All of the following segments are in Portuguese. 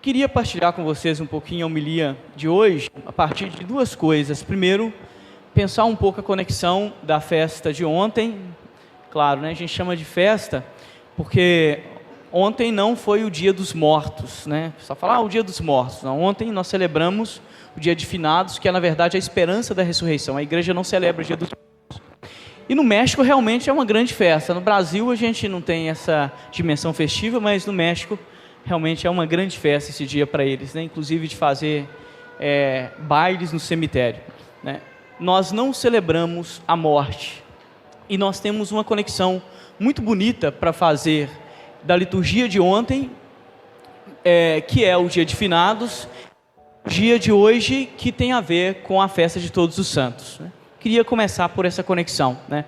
Queria partilhar com vocês um pouquinho a homilia de hoje, a partir de duas coisas. Primeiro, pensar um pouco a conexão da festa de ontem. Claro, né, a gente chama de festa porque ontem não foi o dia dos mortos, né? Só falar o dia dos mortos. Não, ontem nós celebramos o dia de finados, que é na verdade a esperança da ressurreição. A igreja não celebra o dia dos mortos. E no México realmente é uma grande festa. No Brasil a gente não tem essa dimensão festiva, mas no México realmente é uma grande festa esse dia para eles, né? Inclusive de fazer bailes no cemitério, né? Nós não celebramos a morte e nós temos uma conexão muito bonita para fazer da liturgia de ontem, que é o dia de finados, dia de hoje que tem a ver com a festa de Todos os Santos, né? Queria começar por essa conexão, né?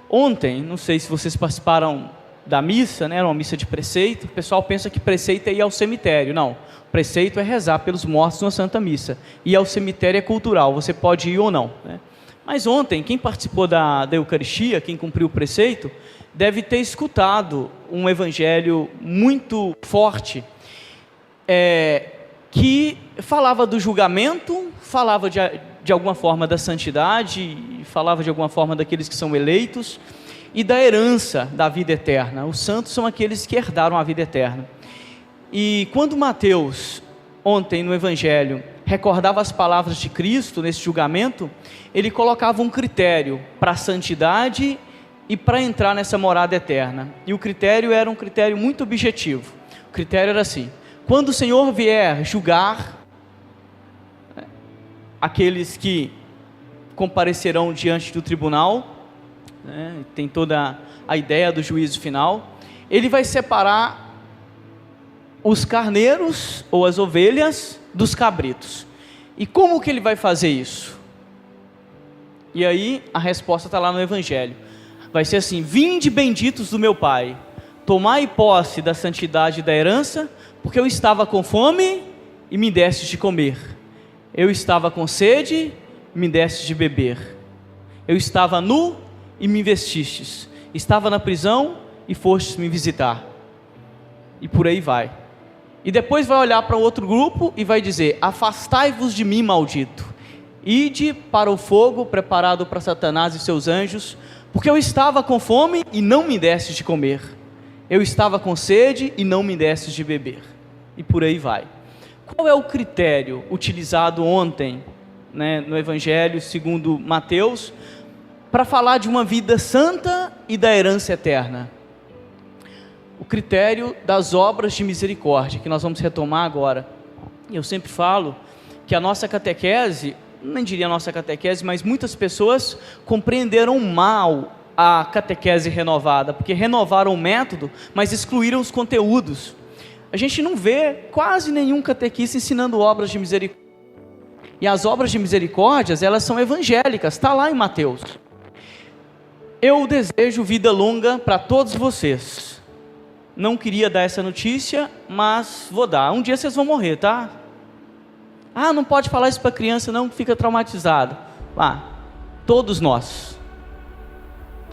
Ontem, não sei se vocês participaram da missa, né? Era uma missa de preceito. O pessoal pensa que preceito é ir ao cemitério. Não, preceito é rezar pelos mortos na Santa Missa. Ir ao cemitério é cultural, você pode ir ou não, né? Mas ontem, quem participou da Eucaristia, quem cumpriu o preceito, deve ter escutado um evangelho muito forte, que falava do julgamento, falava de alguma forma da santidade, falava de alguma forma daqueles que são eleitos, e da herança da vida eterna. Os santos são aqueles que herdaram a vida eterna. E quando Mateus, ontem no Evangelho, recordava as palavras de Cristo nesse julgamento, ele colocava um critério para a santidade e para entrar nessa morada eterna. E o critério era um critério muito objetivo. O critério era assim: quando o Senhor vier julgar aqueles que comparecerão diante do tribunal, né, tem toda a ideia do juízo final, ele vai separar os carneiros ou as ovelhas dos cabritos. E como que ele vai fazer isso? E aí a resposta está lá no Evangelho. Vai ser assim: vinde benditos do meu Pai, tomai posse da santidade e da herança, porque eu estava com fome e me destes de comer, eu estava com sede e me destes de beber, eu estava nu e me vestistes, estava na prisão e fostes me visitar. E por aí vai. E depois vai olhar para outro grupo e vai dizer: afastai-vos de mim, maldito, ide para o fogo preparado para Satanás e seus anjos, porque eu estava com fome e não me destes de comer, eu estava com sede e não me destes de beber. E por aí vai. Qual é o critério utilizado ontem, né, no Evangelho segundo Mateus, para falar de uma vida santa e da herança eterna? O critério das obras de misericórdia, que nós vamos retomar agora. Eu sempre falo que a nossa catequese, não diria a nossa catequese, mas muitas pessoas compreenderam mal a catequese renovada, porque renovaram o método, mas excluíram os conteúdos. A gente não vê quase nenhum catequista ensinando obras de misericórdia. E as obras de misericórdia, elas são evangélicas, está lá em Mateus. Eu desejo vida longa para todos vocês. Não queria dar essa notícia, mas vou dar. Um dia vocês vão morrer, tá? Ah, não pode falar isso para criança não, que fica traumatizado. Todos nós,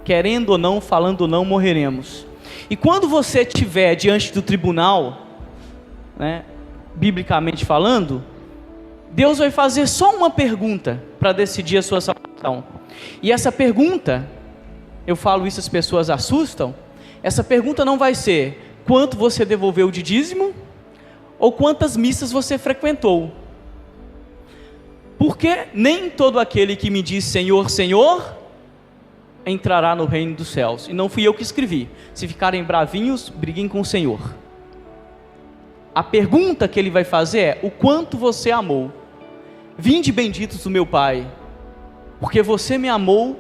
querendo ou não, falando ou não, morreremos. E quando você estiver diante do tribunal, né, biblicamente falando, Deus vai fazer só uma pergunta para decidir a sua salvação. E essa pergunta, eu falo isso, as pessoas assustam. Essa pergunta não vai ser quanto você devolveu de dízimo ou quantas missas você frequentou, porque nem todo aquele que me diz Senhor, Senhor entrará no reino dos céus. E não fui eu que escrevi. Se ficarem bravinhos, briguem com o Senhor. A pergunta que ele vai fazer é: o quanto você amou? Vinde benditos do meu Pai, porque você me amou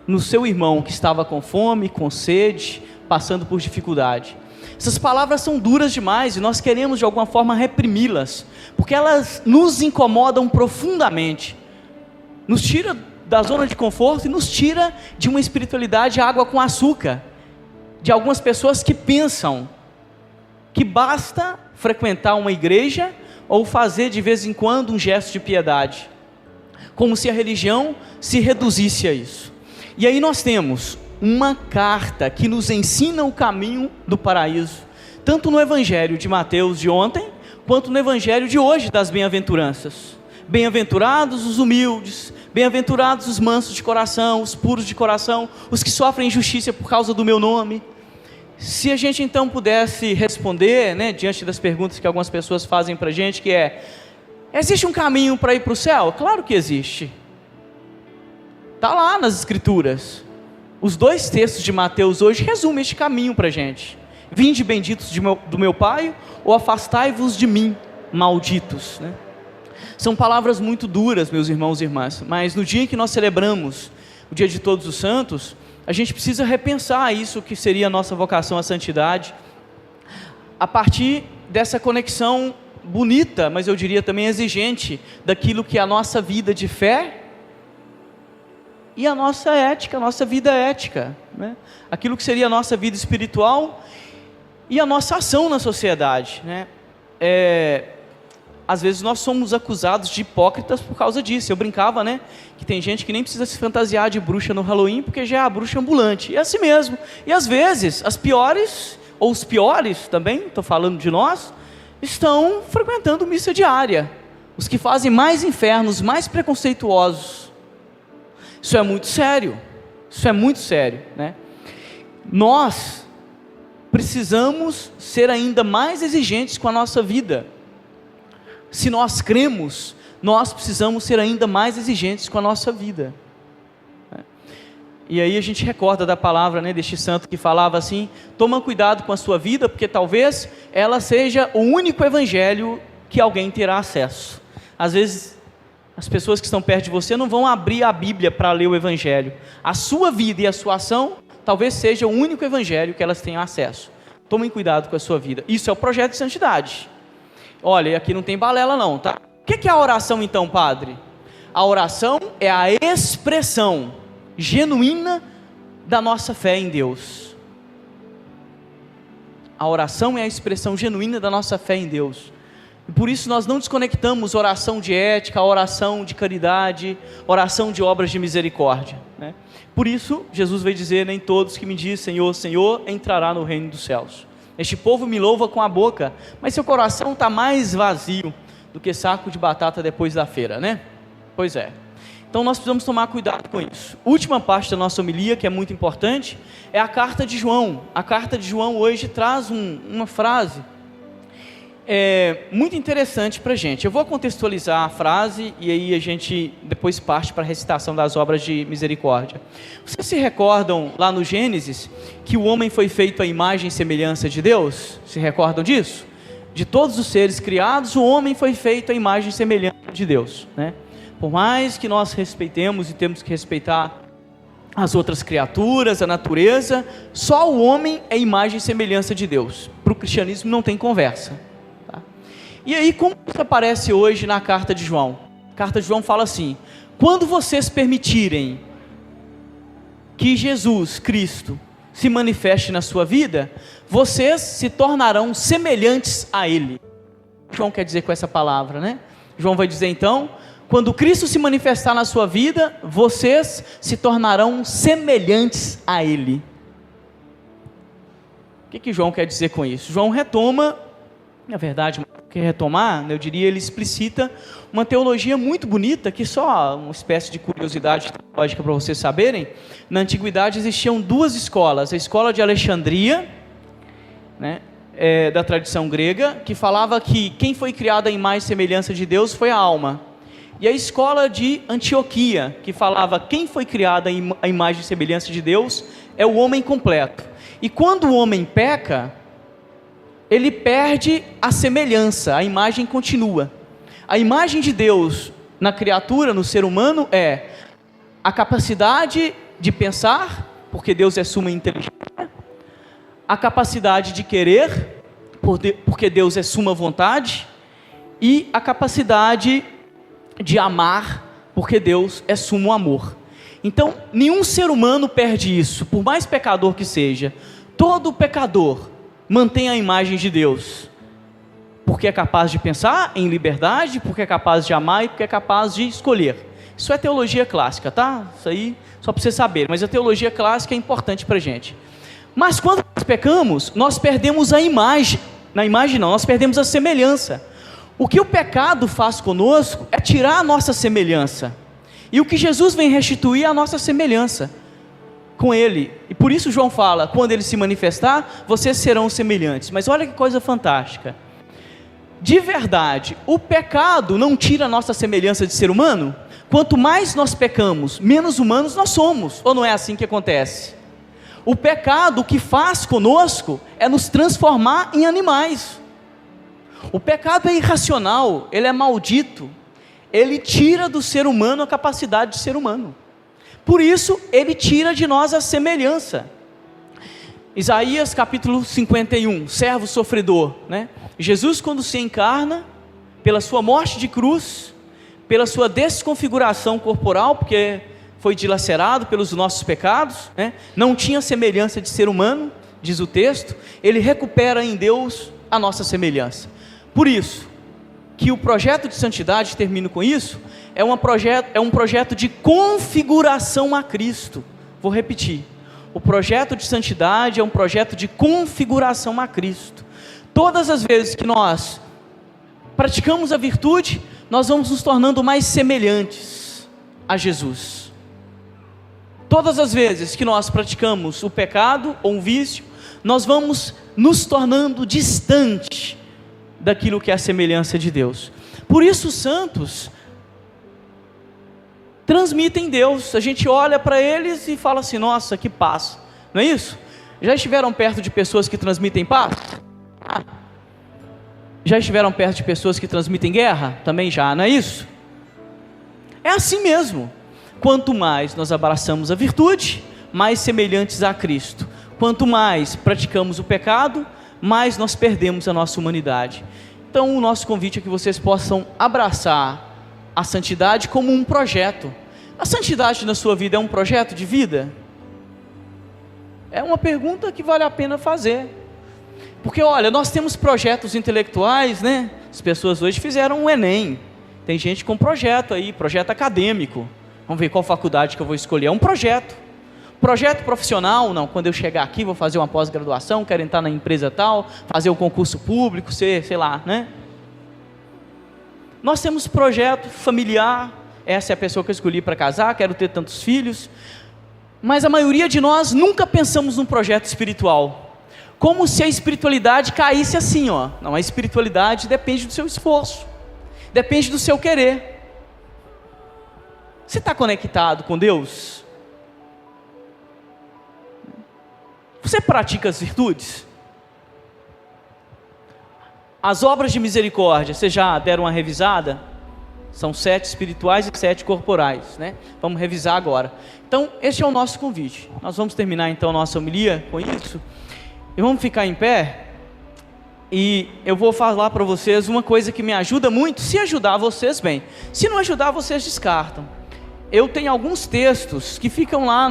no seu irmão que estava com fome, com sede, passando por dificuldade. Essas palavras são duras demais e nós queremos de alguma forma reprimi-las, porque elas nos incomodam profundamente, nos tira da zona de conforto e nos tira de uma espiritualidade água com açúcar, de algumas pessoas que pensam que basta frequentar uma igreja ou fazer de vez em quando um gesto de piedade, como se a religião se reduzisse a isso. E aí nós temos uma carta que nos ensina o caminho do paraíso, tanto no Evangelho de Mateus de ontem, quanto no evangelho de hoje das bem-aventuranças. Bem-aventurados os humildes, bem-aventurados os mansos de coração, os puros de coração, os que sofrem injustiça por causa do meu nome. Se a gente então pudesse responder, né, diante das perguntas que algumas pessoas fazem para a gente, que é: existe um caminho para ir para o céu? Claro que existe. Está lá nas escrituras. Os 2 textos de Mateus hoje resumem este caminho para a gente. Vinde benditos do meu Pai, ou afastai-vos de mim, malditos, né? São palavras muito duras, meus irmãos e irmãs, mas no dia em que nós celebramos o dia de Todos os Santos, a gente precisa repensar isso que seria a nossa vocação à santidade, a partir dessa conexão bonita, mas eu diria também exigente, daquilo que é a nossa vida de fé e a nossa ética, a nossa vida ética, né? Aquilo que seria a nossa vida espiritual e a nossa ação na sociedade, né? Às vezes nós somos acusados de hipócritas por causa disso. Eu brincava, né, que tem gente que nem precisa se fantasiar de bruxa no Halloween, porque já é a bruxa ambulante, é assim mesmo. E às vezes, as piores, ou os piores também, estou falando de nós, estão frequentando missa diária, os que fazem mais infernos, mais preconceituosos. Isso é muito sério, né? Nós precisamos ser ainda mais exigentes com a nossa vida. Se nós cremos, nós precisamos ser ainda mais exigentes com a nossa vida. E aí a gente recorda da palavra, né, deste santo que falava assim: toma cuidado com a sua vida, porque talvez ela seja o único evangelho que alguém terá acesso. Às vezes as pessoas que estão perto de você não vão abrir a Bíblia para ler o evangelho. A sua vida e a sua ação talvez seja o único evangelho que elas tenham acesso. Tomem cuidado com a sua vida. Isso é o projeto de santidade. Olha, aqui não tem balela não, tá? O que é a oração então, padre? A oração é a expressão genuína da nossa fé em Deus. A oração é a expressão genuína da nossa fé em Deus. E por isso nós não desconectamos oração de ética, oração de caridade, oração de obras de misericórdia, né? Por isso Jesus veio dizer: nem todos que me dizem Senhor, Senhor, entrará no reino dos céus. Este povo me louva com a boca, mas seu coração está mais vazio do que saco de batata depois da feira, né? Pois é. Então nós precisamos tomar cuidado com isso. Última parte da nossa homilia, que é muito importante, é a carta de João. A carta de João hoje traz uma frase muito interessante para a gente. Eu vou contextualizar a frase e aí a gente depois parte para a recitação das obras de misericórdia. Vocês se recordam lá no Gênesis que o homem foi feito à imagem e semelhança de Deus? Se recordam disso? De todos os seres criados, o homem foi feito à imagem e semelhança de Deus, né? Por mais que nós respeitemos e temos que respeitar as outras criaturas, a natureza, só o homem é imagem e semelhança de Deus. Para o cristianismo não tem conversa. E aí, como isso aparece hoje na carta de João? A carta de João fala assim: quando vocês permitirem que Jesus Cristo se manifeste na sua vida, vocês se tornarão semelhantes a Ele. João quer dizer com essa palavra, né? João vai dizer então: quando Cristo se manifestar na sua vida, vocês se tornarão semelhantes a Ele. O que João quer dizer com isso? João retoma, na verdade, que retomar, eu diria, ele explicita uma teologia muito bonita, que só uma espécie de curiosidade teológica para vocês saberem. Na antiguidade existiam 2 escolas: a escola de Alexandria, né, da tradição grega, que falava que quem foi criado à imagem e semelhança de Deus foi a alma, e a escola de Antioquia, que falava quem foi criado à imagem e semelhança de Deus é o homem completo. E quando o homem peca, ele perde a semelhança, a imagem continua. A imagem de Deus na criatura, no ser humano, é a capacidade de pensar, porque Deus é suma inteligência, a capacidade de querer, porque Deus é suma vontade, e a capacidade de amar, porque Deus é sumo amor. Então, nenhum ser humano perde isso, por mais pecador que seja. Todo pecador mantém a imagem de Deus, porque é capaz de pensar em liberdade, porque é capaz de amar e porque é capaz de escolher. Isso é teologia clássica, tá? Isso aí só para você saber, mas a teologia clássica é importante para a gente. Mas quando nós pecamos, nós perdemos a imagem, nós perdemos a semelhança, O que o pecado faz conosco é tirar a nossa semelhança, e o que Jesus vem restituir é a nossa semelhança com Ele. E por isso João fala, quando Ele se manifestar, vocês serão semelhantes. Mas olha que coisa fantástica, de verdade, o pecado não tira a nossa semelhança de ser humano? Quanto mais nós pecamos, menos humanos nós somos, ou não é assim que acontece? O pecado, o que faz conosco, é nos transformar em animais. O pecado é irracional, ele é maldito, ele tira do ser humano a capacidade de ser humano, por isso ele tira de nós a semelhança. Isaías capítulo 51, servo sofredor, né? Jesus, quando se encarna, pela sua morte de cruz, pela sua desconfiguração corporal, porque foi dilacerado pelos nossos pecados, né? Não tinha semelhança de ser humano, diz o texto, ele recupera em Deus a nossa semelhança. Por isso, que o projeto de santidade, termino com isso, é um projeto de configuração a Cristo. Vou repetir, o projeto de santidade é um projeto de configuração a Cristo. Todas as vezes que nós praticamos a virtude, nós vamos nos tornando mais semelhantes a Jesus. Todas as vezes que nós praticamos o pecado ou um vício, nós vamos nos tornando distante daquilo que é a semelhança de Deus. Por isso os santos transmitem Deus. A gente olha para eles e fala assim, nossa, que paz, não é isso? Já estiveram perto de pessoas que transmitem paz? Já estiveram perto de pessoas que transmitem guerra? Também já, não é isso? É assim mesmo. Quanto mais nós abraçamos a virtude, mais semelhantes a Cristo. Quanto mais praticamos o pecado, mais nós perdemos a nossa humanidade. Então o nosso convite é que vocês possam abraçar a santidade como um projeto. A santidade na sua vida é um projeto de vida? É uma pergunta que vale a pena fazer. Porque olha, nós temos projetos intelectuais, né? As pessoas hoje fizeram um Enem. Tem gente com projeto aí, projeto acadêmico. Vamos ver qual faculdade que eu vou escolher. É um projeto. Projeto profissional, não, quando eu chegar aqui vou fazer uma pós-graduação, quero entrar na empresa tal, fazer o concurso público, sei lá, né? Nós temos projeto familiar, essa é a pessoa que eu escolhi para casar, quero ter tantos filhos, mas a maioria de nós nunca pensamos num projeto espiritual, como se a espiritualidade caísse assim, ó. Não, a espiritualidade depende do seu esforço, depende do seu querer. Você está conectado com Deus? Você pratica as virtudes? As obras de misericórdia, vocês já deram uma revisada? São 7 espirituais e 7 corporais, né? Vamos revisar agora. Então, esse é o nosso convite. Nós vamos terminar então a nossa homilia com isso. E vamos ficar em pé. E eu vou falar para vocês uma coisa que me ajuda muito. Se ajudar vocês, bem. Se não ajudar, vocês descartam. Eu tenho alguns textos que ficam lá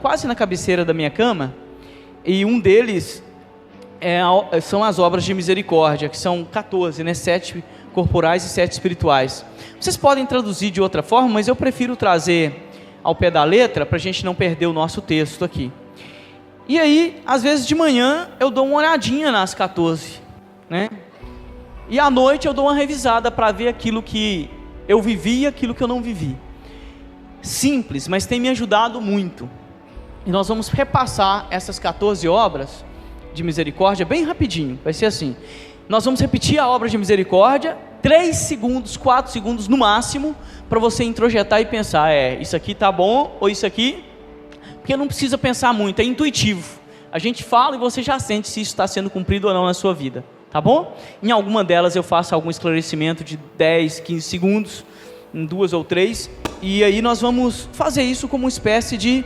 quase na cabeceira da minha cama. E um deles são as obras de misericórdia, que são 14, né? 7 corporais e 7 espirituais. Vocês podem traduzir de outra forma, mas eu prefiro trazer ao pé da letra, para a gente não perder o nosso texto aqui. E aí, às vezes de manhã, eu dou uma olhadinha nas 14, né? E à noite eu dou uma revisada, para ver aquilo que eu vivi e aquilo que eu não vivi. Simples, mas tem me ajudado muito. E nós vamos repassar essas 14 obras de misericórdia bem rapidinho, vai ser assim. Nós vamos repetir a obra de misericórdia, 3 segundos, 4 segundos no máximo, para você introjetar e pensar, isso aqui tá bom, ou isso aqui, porque não precisa pensar muito, é intuitivo. A gente fala e você já sente se isso está sendo cumprido ou não na sua vida, tá bom? Em alguma delas eu faço algum esclarecimento de 10, 15 segundos, em 2 ou 3, e aí nós vamos fazer isso como uma espécie de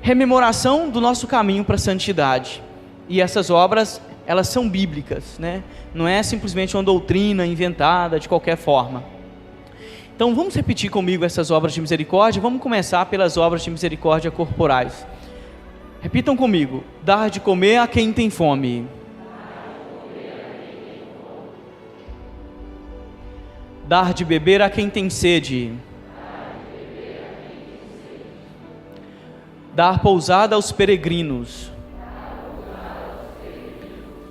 rememoração do nosso caminho para a santidade. E essas obras, elas são bíblicas, né? Não é simplesmente uma doutrina inventada de qualquer forma. Então vamos repetir comigo essas obras de misericórdia. Vamos começar pelas obras de misericórdia corporais. Repitam comigo: dar de comer a quem tem fome, dar de beber a quem tem sede, dar pousada aos peregrinos.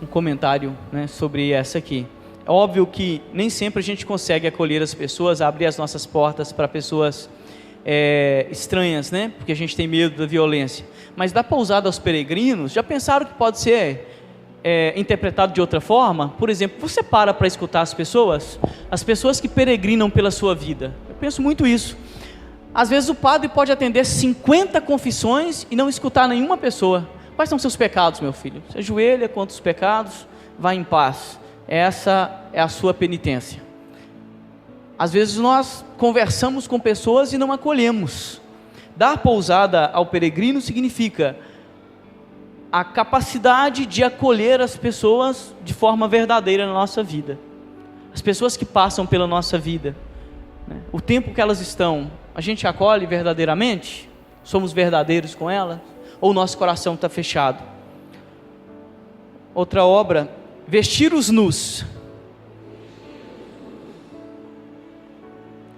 Um comentário, né, sobre essa aqui. É óbvio que nem sempre a gente consegue acolher as pessoas, abrir as nossas portas para pessoas estranhas, né? Porque a gente tem medo da violência. Mas da pousada aos peregrinos, já pensaram que pode ser interpretado de outra forma? Por exemplo, você para escutar as pessoas que peregrinam pela sua vida. Eu penso muito isso. Às vezes o padre pode atender 50 confissões e não escutar nenhuma pessoa. Quais são seus pecados, meu filho? Você ajoelha contra os pecados, vá em paz. Essa é a sua penitência. Às vezes nós conversamos com pessoas e não acolhemos. Dar pousada ao peregrino significa a capacidade de acolher as pessoas de forma verdadeira na nossa vida. As pessoas que passam pela nossa vida, né? O tempo que elas estão, a gente acolhe verdadeiramente? Somos verdadeiros com elas? Ou o nosso coração está fechado? Outra obra, vestir os nus,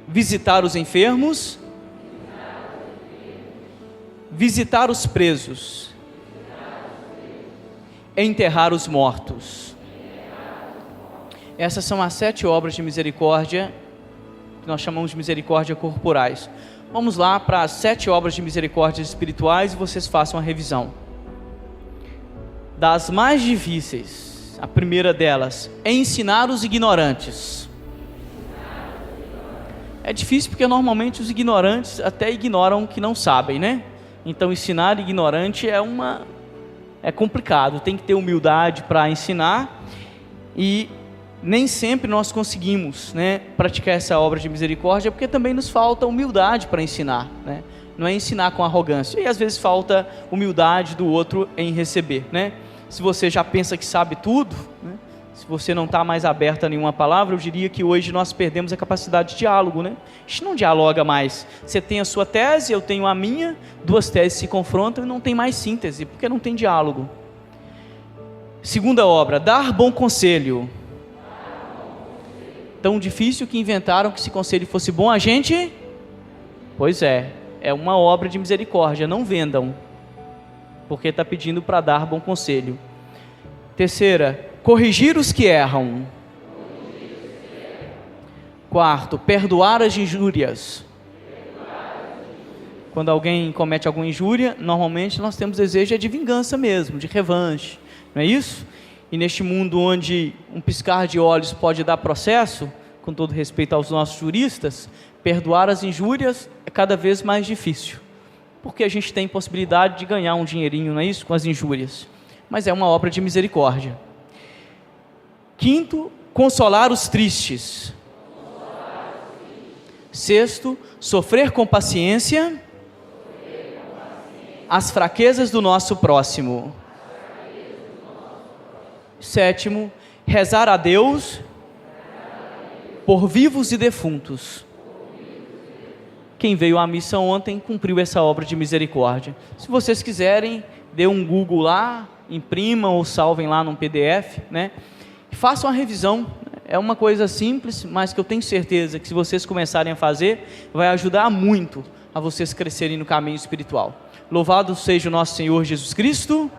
visitar os enfermos, visitar os presos, enterrar os mortos. Essas são as 7 obras de misericórdia, que nós chamamos de misericórdia corporais. Vamos lá para as 7 obras de misericórdia espirituais e vocês façam a revisão. Das mais difíceis, a primeira delas é ensinar os ignorantes. É difícil porque normalmente os ignorantes até ignoram que não sabem, né? Então ensinar ignorante é complicado, tem que ter humildade para ensinar, e nem sempre nós conseguimos, né, praticar essa obra de misericórdia, porque também nos falta humildade para ensinar, né? Não é ensinar com arrogância, e às vezes falta humildade do outro em receber, né? Se você já pensa que sabe tudo, né, se você não está mais aberto a nenhuma palavra, eu diria que hoje nós perdemos a capacidade de diálogo, né? A gente não dialoga mais. Você tem a sua tese, eu tenho a minha, 2 teses se confrontam e não tem mais síntese, porque não tem diálogo. Segunda obra, dar bom conselho. Tão difícil que inventaram que se conselho fosse bom, a gente... Pois é uma obra de misericórdia, não vendam, porque está pedindo para dar bom conselho. Terceira, corrigir os que erram. Quarto, perdoar as injúrias. Quando alguém comete alguma injúria, normalmente nós temos desejo de vingança mesmo, de revanche, não é isso? E neste mundo onde um piscar de olhos pode dar processo, com todo respeito aos nossos juristas, perdoar as injúrias é cada vez mais difícil, porque a gente tem possibilidade de ganhar um dinheirinho, não é isso, com as injúrias, mas é uma obra de misericórdia. Quinto, consolar os tristes. Sexto, sofrer com paciência as fraquezas do nosso próximo. Sétimo, rezar a Deus por vivos e defuntos. Quem veio à missa ontem cumpriu essa obra de misericórdia. Se vocês quiserem, dê um Google lá, imprimam ou salvem lá num PDF, né? E façam a revisão. É uma coisa simples, mas que eu tenho certeza que se vocês começarem a fazer, vai ajudar muito a vocês crescerem no caminho espiritual. Louvado seja o nosso Senhor Jesus Cristo.